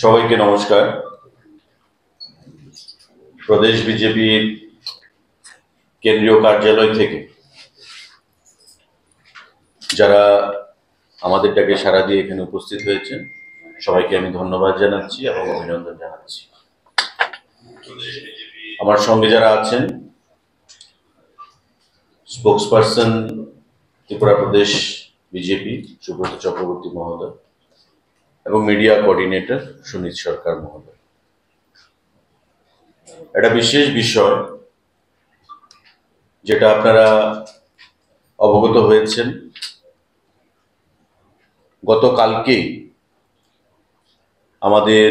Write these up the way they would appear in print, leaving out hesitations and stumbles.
সবাইকে নমস্কার। প্রদেশ বিজেপির কেন্দ্রীয় কার্যালয় থেকে যারা আমাদের ডাকে সাড়া দিয়ে এখানে উপস্থিত হয়েছেন সবাইকে আমি ধন্যবাদ জানাচ্ছি এবং অভিনন্দন জানাচ্ছি। আমার সঙ্গে যারা আছেন, স্পোক্সপারসন ত্রিপুরা প্রদেশ বিজেপি সুব্রত চক্রবর্তী মহোদয় এবং মিডিয়া কোঅর্ডিনেটর সুনীত সরকার মহোদয়। একটা বিশেষ বিষয় যেটা আপনারা অবগত হয়েছেন, গতকালকেই আমাদের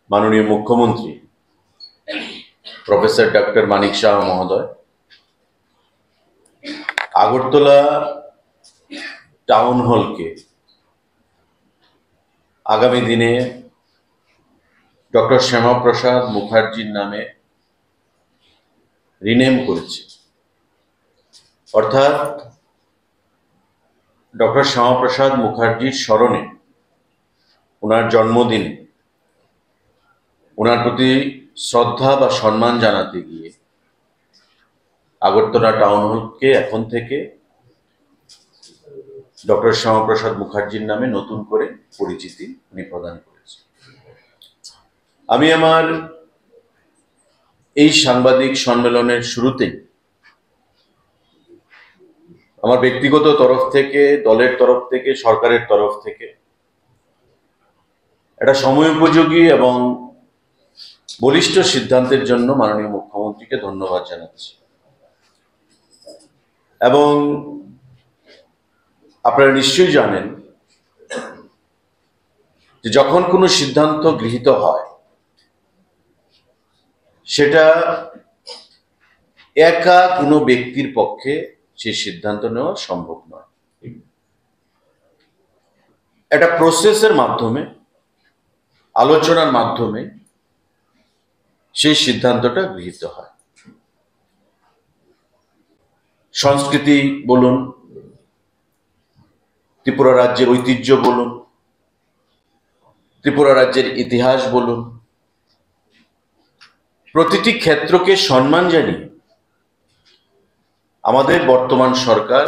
মাননীয় মুখ্যমন্ত্রী প্রফেসর ডক্টর মানিক শাহ মহোদয় আগরতলা টাউন হলকে আগামী দিনে ডক্টর শ্যামাপ্রসাদ মুখার্জির নামে রিনেম করেছে। অর্থাৎ ডক্টর শ্যামাপ্রসাদ মুখার্জির স্মরণে, ওনার জন্মদিনে ওনার প্রতি শ্রদ্ধা বা সম্মান জানাতে গিয়ে আগরতলা টাউন হলকে এখন থেকে ডক্টর শ্যামাপ্রসাদ মুখার্জির নামে নতুন করে পরিচিতি উনি প্রদান করেছেন। আমি আমার এই সাংবাদিক সম্মেলনের শুরুতেই আমার ব্যক্তিগত তরফ থেকে, দলের তরফ থেকে, সরকারের তরফ থেকে একটা সময়োপযোগী এবং বলিষ্ঠ সিদ্ধান্তের জন্য মাননীয় মুখ্যমন্ত্রীকে ধন্যবাদ জানাচ্ছি। এবং আপনারা নিশ্চয়ই জানেন যে যখন কোনো সিদ্ধান্ত গৃহীত হয় সেটা একা কোনো ব্যক্তির পক্ষে সেই সিদ্ধান্ত নেওয়া সম্ভব নয়। একটা প্রসেসের মাধ্যমে, আলোচনার মাধ্যমে সেই সিদ্ধান্তটা গৃহীত হয়। সংস্কৃতি বলুন, ত্রিপুরা রাজ্যের ঐতিহ্য বলুন, ত্রিপুরা রাজ্যের ইতিহাস বলুন, প্রতিটি ক্ষেত্রকে সম্মান জানিয়ে আমাদের বর্তমান সরকার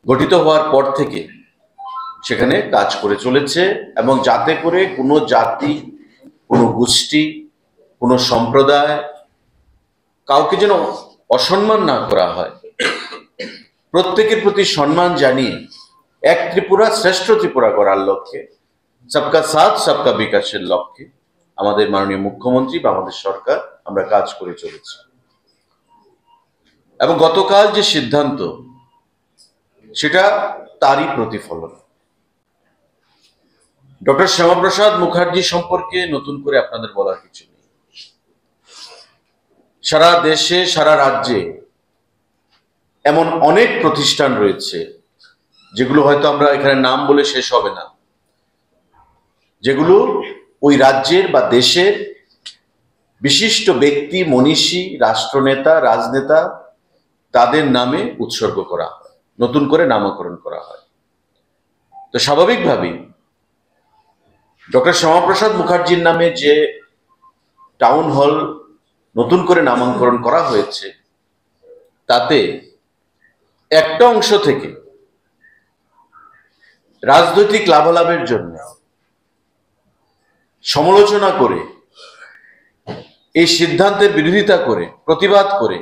গঠিত হওয়ার পর থেকে সেখানে কাজ করে চলেছে, এবং যাতে করে কোনো জাতি, কোনো গোষ্ঠী, কোনো সম্প্রদায়, কাউকে যেন অসম্মান না করা হয়, প্রত্যেকের প্রতি সম্মান জানিয়ে এক ত্রিপুরা শ্রেষ্ঠ ত্রিপুরা করার লক্ষ্যে, সবকা সাথ সবকা বিকাশের লক্ষ্যে আমাদের মাননীয় মুখ্যমন্ত্রী বা আমাদের সরকার আমরা কাজ করে চলেছি। এবং গতকাল যে সিদ্ধান্ত, সেটা তারই প্রতিফলন। ডক্টর শ্যামাপ্রসাদ মুখার্জি সম্পর্কে নতুন করে আপনাদের বলার কিছু নেই। সারা দেশে, সারা রাজ্যে এমন অনেক প্রতিষ্ঠান রয়েছে যেগুলো হয়তো আমরা এখানে নাম বলে শেষ হবে না, যেগুলো ওই রাজ্যের বা দেশের বিশিষ্ট ব্যক্তি, মনীষী, রাষ্ট্রনেতা, রাজনেতা, তাদের নামে উৎসর্গ করা হয়, নতুন করে নামকরণ করা হয়। তো স্বাভাবিকভাবেই ডক্টর শ্যামাপ্রসাদ মুখার্জির নামে যে টাউন হল নতুন করে নামকরণ করা হয়েছে, তাতে একটা অংশ থেকে রাজনৈতিক লাভালাভের জন্য সমালোচনা করে, এই সিদ্ধান্তের বিরোধিতা করে, প্রতিবাদ করে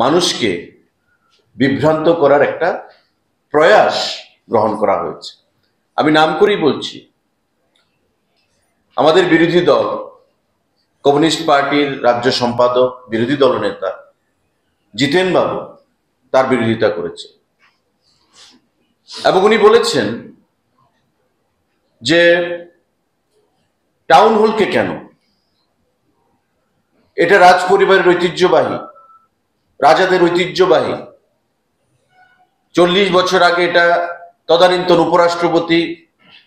মানুষকে বিভ্রান্ত করার একটা প্রয়াস গ্রহণ করা হয়েছে। আমি নাম করেই বলছি, আমাদের বিরোধী দল কমিউনিস্ট পার্টির রাজ্য সম্পাদক, বিরোধী দলনেতা জিতেন বাবু তার বিরোধিতা করেছে, এবং উনি বলেছেন যে টাউন হলকে কেন, এটা রাজ পরিবারের ঐতিহ্যবাহী, রাজাদের ঐতিহ্যবাহী। 40 বছর আগে এটা তদানীন্তন উপরাষ্ট্রপতি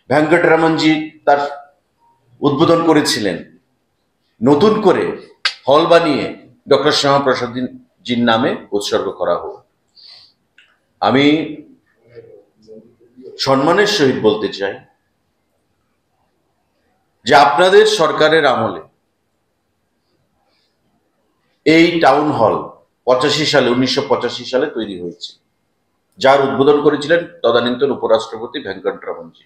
ভেঙ্কটরামনজি তার উদ্বোধন করেছিলেন। নতুন করে হল বানিয়ে ডক্টর শ্যামাপ্রসাদ জির নামে উৎসর্গ করা হোক। আমি সম্মানের সহিত বলতে চাই যে আপনাদের সরকারের আমলে এই টাউন হল 1985 সালে তৈরি হয়েছে, যার উদ্বোধন করেছিলেন তদানীন্তন উপরাষ্ট্রপতি ভেঙ্কটরমনজি।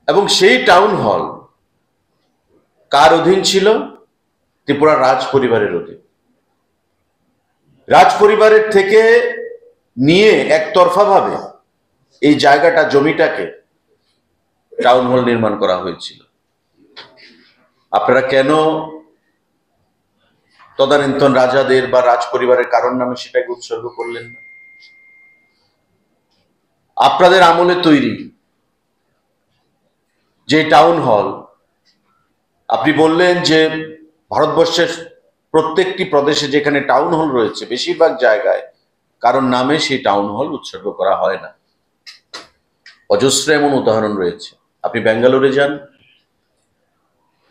এবং সেই টাউন হল কার অধীন ছিল? ত্রিপুরা রাজ পরিবারের অধীন। রাজ পরিবারের থেকে নিয়ে একতরফা ভাবে এই জায়গাটা, জমিটাকে টাউন হল নির্মাণ করা হয়েছিল। আপনারা কেন তদানীন্তন রাজাদের বা রাজ পরিবারের কারণ নামে সেটাকে উৎসর্গ করলেন না? আপনাদের আমলে তৈরি যে টাউন হল, আপনি বললেন যে ভারতবর্ষের প্রত্যেকটি প্রদেশে যেখানে টাউন হল রয়েছে, বেশিরভাগ জায়গায় কারণ নামে সেই টাউন হল উৎসর্গ করা হয় না। অজস্র এমন উদাহরণ রয়েছে। আপনি ব্যাঙ্গালোরে যান,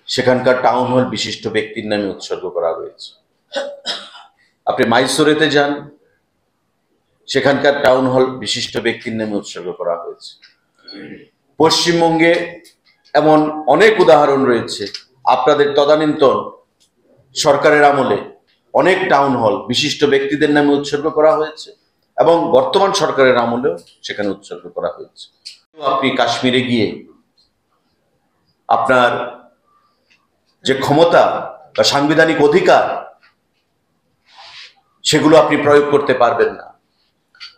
সেখানকার টাউন হল বিশিষ্ট ব্যক্তির নামে উৎসর্গ করা হয়েছে। আপনি মাইসোরেতে যান, সেখানকার টাউন হল বিশিষ্ট ব্যক্তির নামে উৎসর্গ করা হয়েছে। পশ্চিমবঙ্গে এমন অনেক উদাহরণ রয়েছে। আপনাদের তদানীন্তন সরকারের আমলে অনেক টাউন হল বিশিষ্ট ব্যক্তিদের নামে উৎসর্গ করা হয়েছে এবং বর্তমান সরকারের আমলেও সেখানে উৎসর্গ করা হয়েছে। আপনি কাশ্মীরে গিয়ে আপনার যে ক্ষমতা বা সাংবিধানিক অধিকার, সেগুলো আপনি প্রয়োগ করতে পারবেন না।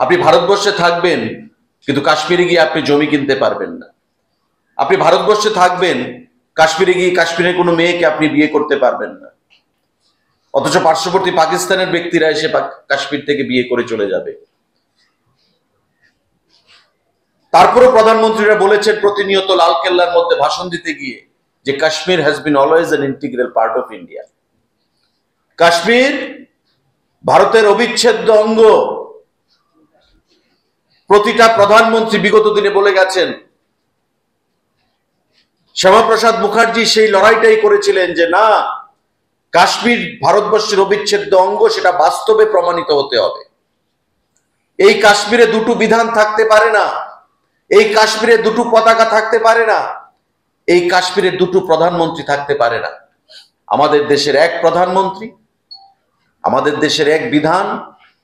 আপনি ভারতবর্ষে থাকবেন, কিন্তু কাশ্মীরে গিয়ে আপনি জমি কিনতে পারবেন না। আপনি ভারতবর্ষে থাকবেন, কাশ্মীরে গিয়ে কাশ্মীরের কোনো মেয়েকে আপনি বিয়ে করতে পারবেন না, অথচ পার্শ্ববর্তী পাকিস্তানের ব্যক্তিরা এসে কাশ্মীর থেকে বিয়ে করে চলে যাবে। তারপরে প্রধানমন্ত্রীরা বলেছেন প্রতিনিয়ত লালকেল্লার মধ্যে ভাষণ দিতে গিয়ে যে Kashmir has been always an integral part of India. Kashmir ভারতের অবিচ্ছেদ্য অঙ্গ। প্রতিটা প্রধানমন্ত্রী বিগত দিনে বলে গেছেন। শ্যামাপ্রসাদ মুখার্জি সেই লড়াইটাই করেছিলেন যে না, কাশ্মীর ভারতবর্ষের অবিচ্ছেদ্য অঙ্গ, সেটা বাস্তবে প্রমাণিত হতে হবে। এই কাশ্মীরে দুটো বিধান থাকতে পারে না, এই কাশ্মীরে দুটো পতাকা থাকতে পারে না, এই কাশ্মীরে দুটো প্রধানমন্ত্রী থাকতে পারে না। আমাদের দেশের এক প্রধানমন্ত্রী, আমাদের দেশের এক বিধান,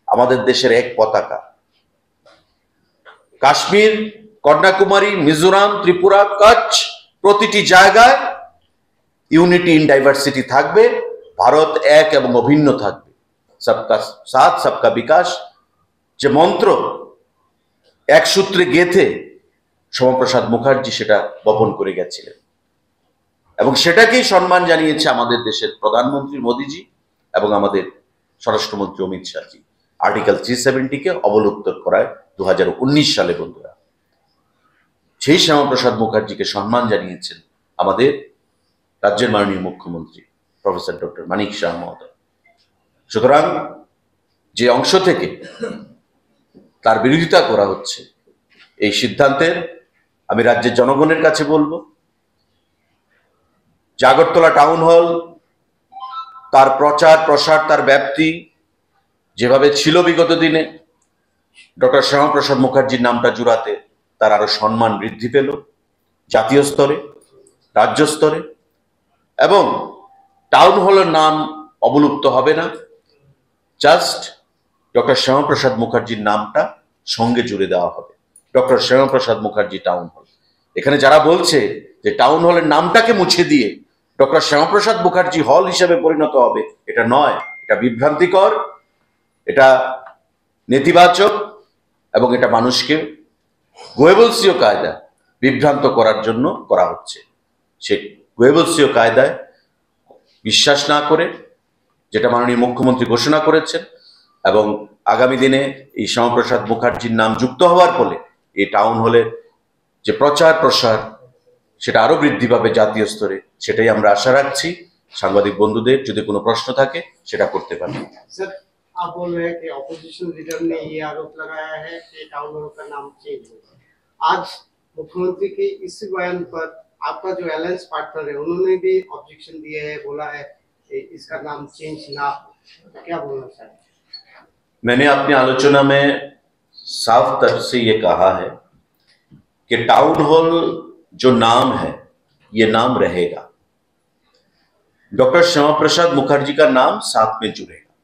আমাদের দেশের এক পতাকা। কাশ্মীর, কন্যাকুমারী, মিজোরাম, ত্রিপুরা, কচ্ছ, প্রতিটি জায়গায় ইউনিটি ইন ডাইভার্সিটি থাকবে। ভারত এক এবং অভিন্ন থাকবে। সবকা সাথ সবকা বিকাশ যে মন্ত্র এক সূত্রে গেঁথে শ্যামাপ্রসাদ মুখার্জি সেটা বপন করে গেছিলেন এবং সেটাকেই সম্মান জানিয়েছে আমাদের দেশের প্রধানমন্ত্রী মোদীজি এবং আমাদের স্বরাষ্ট্রমন্ত্রী অমিত শাহজি আর্টিকেল 370-কে অবলুপ্ত করায় 2019 সালে। বন্ধুরা, সেই শ্যামাপ্রসাদ মুখার্জিকে সম্মান জানিয়েছেন আমাদের রাজ্যের মাননীয় মুখ্যমন্ত্রী প্রফেসর ডক্টর মানিক শাহ মহোদয়। সুতরাং যে অংশ থেকে তার বিরোধিতা করা হচ্ছে, এই সিদ্ধান্তের আমি রাজ্যের জনগণের কাছে বলবো যে আগরতলা টাউন হল, তার প্রচার প্রসার, তার ব্যাপ্তি যেভাবে ছিল বিগত দিনে, ডক্টর শ্যামাপ্রসাদ মুখার্জির নামটা জুড়াতে তার আরো সম্মান বৃদ্ধি পেল জাতীয় স্তরে, রাজ্য স্তরে। এবং টাউন হলের নাম অবলুপ্ত হবে না, জাস্ট ডক্টর শ্যামাপ্রসাদ মুখার্জির নামটা সঙ্গে জুড়ে দেওয়া হবে, doctor Shyamaprasad Mukherjee town hall. এখানে যারা বলছে যে টাউন হলের নামটাকে মুছে দিয়ে ডক্টর শ্যামাপ্রসাদ মুখার্জি হল হিসেবে পরিণত হবে, এটা নয়, এটা বিভ্রান্তিকর, এটা নেতিবাচক এবং এটা মানুষকে গোয়েবলসীয় কায়দায় বিভ্রান্ত করার জন্য করা হচ্ছে। সে গোয়েবলসীয় কায়দায় বিশ্বাস না করে, যেটা মাননীয় মুখ্যমন্ত্রী ঘোষণা করেছেন, এবং আগামী দিনে এই শ্যামাপ্রসাদ মুখার্জির নাম যুক্ত হওয়ার ফলে এই টাউন হলের যে প্রচার প্রসার সেটা আরো বৃদ্ধি পাবে জাতীয় স্তরে, সেটাই আমরা আশা রাখছি। সাংবাদিক বন্ধুদের যদি কোনো প্রশ্ন থাকে সেটা করতে পারেন। सर, आप बोल रहे हैं कि ऑपोजिशन लीडर ने ये आरोप लगाया है कि टाउन हॉल का नाम चेंज होगा। आज मुख्यमंत्री के इस बयान पर आपका जो अलायंस पार्टनर है उन्होंने भी ऑब्जेक्शन दिए है, बोला है कि इसका नाम चेंज ना हो, क्या बोलना चाहिए? मैंने अपनी आलोचना में साफ तर्ज से ये कहा है कि टाउन हॉल जो नाम है ये नाम रहेगा, डॉक्टर श्यामा प्रसाद मुखर्जी का नाम साथ में जुड़ेगा,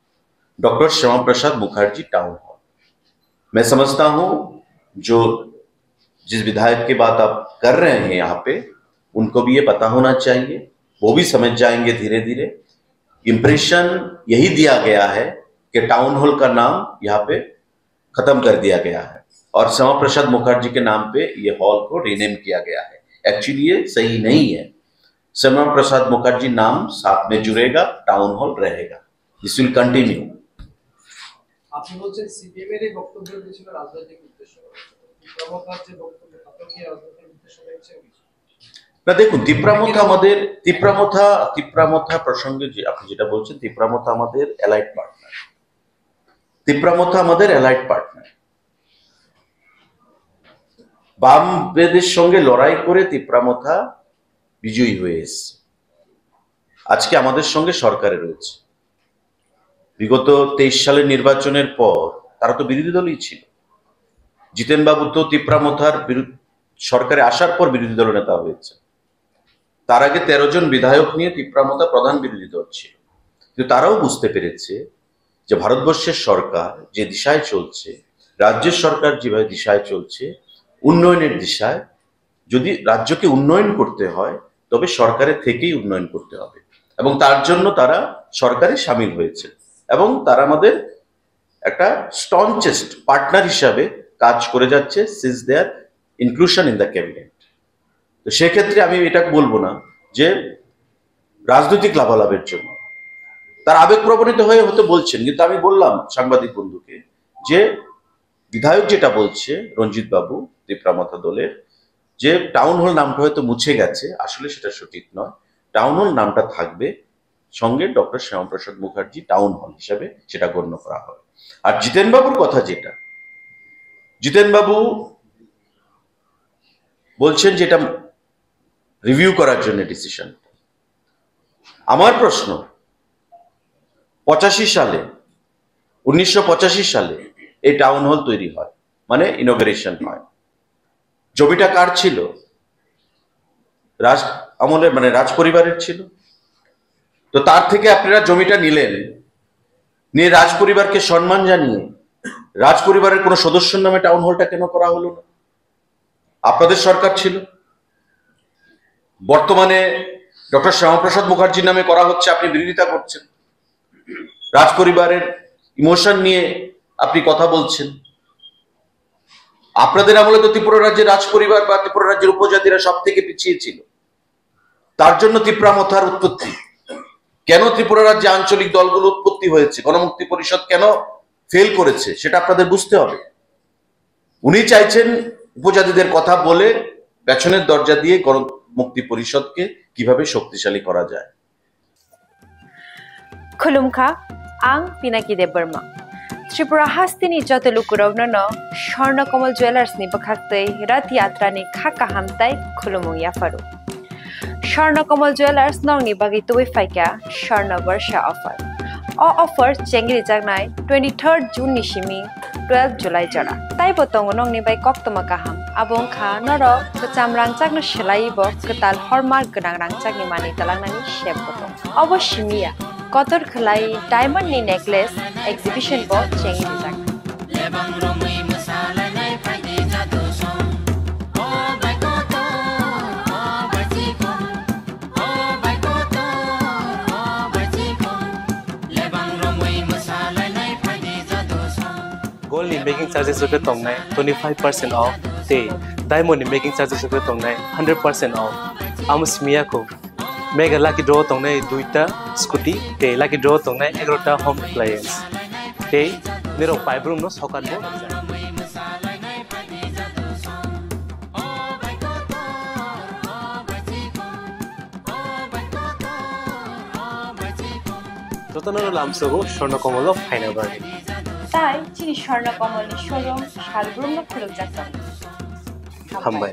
doctor Shyama Prasad Mukherjee town hall. मैं समझता हूं जो जिस विधायक की बात आप कर रहे हैं यहाँ पे, उनको भी ये पता होना चाहिए, वो भी समझ जाएंगे धीरे धीरे। इंप्रेशन यही दिया गया है कि टाउन हॉल का नाम यहाँ पे खत्म कर दिया गया है और श्यामा प्रसाद मुखर्जी के नाम पे ये हॉल को रीनेम किया गया है। एक्चुअली ये सही नहीं है। श्यामा प्रसाद मुखर्जी नाम साथ में जुड़ेगा, टाउन हॉल रहेगा। This will continue. আপনি বলছেন সিপিএম এর এই বক্তব্যের পিছনে রাজনৈতিক উদ্দেশ্য রয়েছে, প্রমোটার যে বক্তব্য তাতে কি রাজনৈতিক উদ্দেশ্য রয়েছে? না দেখুন, তিপ্রামথা প্রসঙ্গে যে আপনি যেটা বলছেন, তিপ্রামথা আমাদের অ্যালাইড পার্টনার। বামদের সঙ্গে লড়াই করে তিপ্রামথা বিজয়ী হয়ে এসছে, আজকে আমাদের সঙ্গে সরকারে রয়েছে। বিগত 23 সালের নির্বাচনের পর তারা তো বিরোধী দলই ছিল। জিতেন বাবু তো তিপ্রামথার সরকারে আসার পর বিরোধী দল নেতা হয়েছে। তার আগে 13 জন বিধায়ক নিয়ে তিপ্রামথা প্রধান বিরোধী দল ছিল। কিন্তু তারাও বুঝতে পেরেছে যে ভারতবর্ষের সরকার যে দিশায় চলছে, রাজ্যের সরকার যেভাবে দিশায় চলছে, উন্নয়নের দিশায়, যদি রাজ্যকে উন্নয়ন করতে হয় তবে সরকারের থেকেই উন্নয়ন করতে হবে, এবং তার জন্য তারা সরকারে সামিল হয়েছে এবং তারা আমাদের একটা স্টনচেস্ট পার্টনার হিসাবে কাজ করে যাচ্ছে since their inclusion in the cabinet. তো সেক্ষেত্রে আমি এটা বলবো না যে রাজনৈতিক লাভালাভের জন্য তার আবেগ প্রবণিত হয়ে হতে বলছেন, কিন্তু আমি বললাম সাংবাদিক বন্ধুকে যে বিধায়ক যেটা বলছে রঞ্জিত বাবু তিপ্রামথা দলের, যে টাউন হল নামটা হয়তো মুছে গেছে, আসলে সেটা সঠিক নয়। টাউন হল নামটা থাকবে, সঙ্গে doctor Shyamaprasad Mukherjee town hall হিসাবে সেটা গণ্য করা হবে। আর জিতেন বাবুর কথা যেটা, জিতেন বাবু বলছেন যে এটা রিভিউ করার জন্য ডিসিশন। আমার প্রশ্ন, 1985 সালে এই টাউন হল তৈরি হয়, মানে ইনোগ্রেশন হয়। জমিটা কার ছিল? রাজ আমলের, মানে রাজ পরিবারের ছিল। তো তার থেকে আপনারা জমিটা নিলেন, নিয়ে রাজ পরিবারকে সম্মান জানিয়ে রাজ পরিবারের কোনো সদস্যের নামে টাউন হলটা কেন করা হলো না? আপনাদের সরকার ছিল। বর্তমানে ডক্টর শ্যামাপ্রসাদ মুখার্জির নামে করা হচ্ছে, আপনি বিরোধিতা করছেন। রাজ পরিবারের ইমোশন নিয়ে আপনি কথা বলছেন। আপনাদের আমলে তো ত্রিপুরা রাজ্যের রাজ পরিবার বা ত্রিপুরা রাজ্যের উপজাতিরা সব থেকে পিছিয়ে ছিল, তার জন্য তিপ্রামথার উৎপত্তি। কেন ত্রিপুরা রাজ্যে আঞ্চলিক দলগুলো উৎপত্তি হয়েছে, গণমুক্তি পরিষদ কেন ফেল করেছে, সেটা আপনাদের বুঝতে হবে। উনি চাইছেন উপজাতিদের কথা বলে পেছনের দরজা দিয়ে গণমুক্তি পরিষদকে কিভাবে শক্তিশালী করা যায়। खुलुमखा आं पिनाकी देब बर्मा त्रिपुरा हास्तिनी जतलुकुरवनो स्वर्णकमल ज्वेलर्स नि बखाक्तै रथ यात्रा नि खाका हामताई खुलुमु याफारु स्वर्णकमल ज्वेलर्स नंगनि बागै तुबै फाइका स्वर्ण वर्ष ऑफर ऑफर चेंगरि जागनाय 23 जून नि सिमी 12 जुलाई जरा ताइ बतंग नंगनि बाय कक्तमा काहाम आबं खा नर कचाम रांचागनो सेलाइबो कताल हरमार्क गोनां रांचागनि मानि तलांनानि शेप बतंग अवश्यमिया कतर खलाई डायमंड नि नेकलेस एग्जिबिशन बो चेंगि जाग लेबां रोमै मोसालायनाय फायदि जादो सम ओ बायकोतो ओ बायचिको ओ बायकोतो ओ बायचिको लेबां रोमै मोसालायनाय फायदि जादो सम गोल्ड नि मेकिंग चार्जेस रुपे तंगनाय 25% ऑफ ते डायमंड नि मेकिंग चार्जेस रुपे तंगनाय 100% ऑफ आमस्मिया को मेगा लाकी ड्रॉ तंगनाय 2टा स्कूटी ते लाकी ड्रॉ तंगनाय 11टा होम अप्लायंस ते नेरो पाइप रूम नो सकात बो যতনর লামসগো স্বর্ণকমল ফাইনাল বার্গেন তাই চিনি স্বর্ণকমল শোরুম শালগ্রাম খুলক যাচ্ছে হামবাই